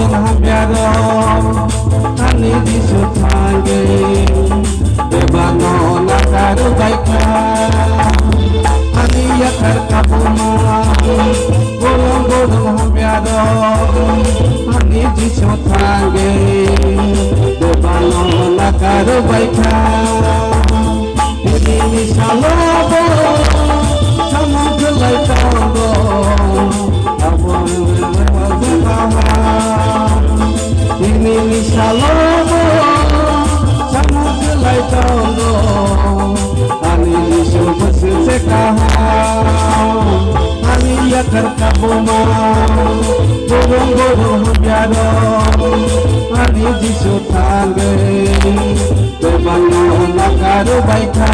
bodong hampiado ani disutange bebano nakaru baika ani yakar kapuma bodong hampiado ani disutange bebano nakaru baika ini misalobo sama gelai tondo ini misalobo sama gelai tondo ani disebut sekahau ani yakar kabuma gorong-gorong biado ani disutange bebano nakaru baika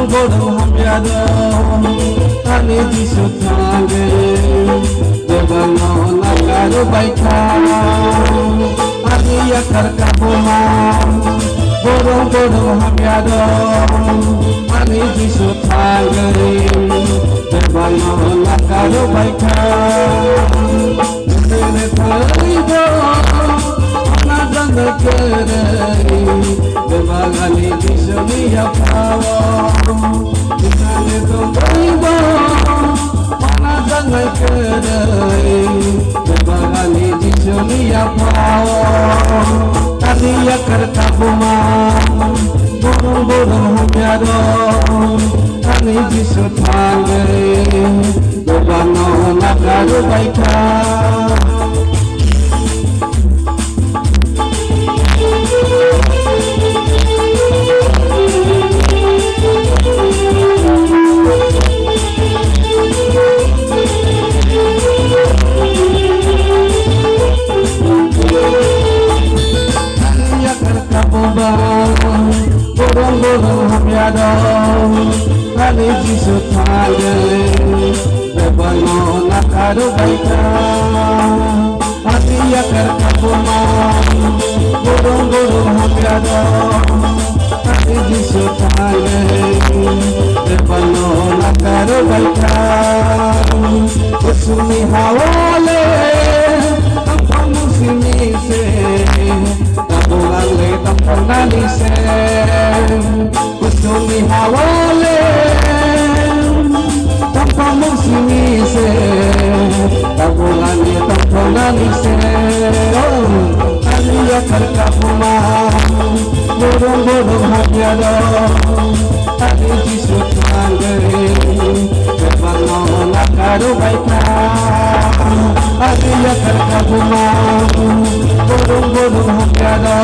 bodong hampiado ani disutange bebano nakaru baika ani yakar kabuma bodong hampiado ani disutange bebano nakaru baika ini talibo anadang kerei bebagani disoni apawo Isane tongaibo anadang kerei bebagani disoni apawo tadi yakar kabuma bodong hampiado ani disutange bebano nakaru baika bodong hampiado ani disutange bebano nakaru baika ani yakar kabuma bodong hampiado ani disutange bebano nakaru baika usumi hawale tanpa musinise tabulan le tanpa nanise usumi hawale tanpa musinise tabulan le tanpa nanise ani yakar kabuma bodong hampiado ani disutange bebano nakaru baika ani yakar kabuma bodong hampiado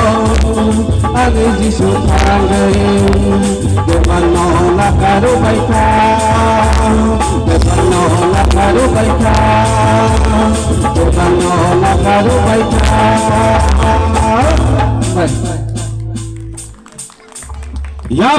ani disutange bebano nakaru baika bebano nakaru baika bebano nakaru baika ya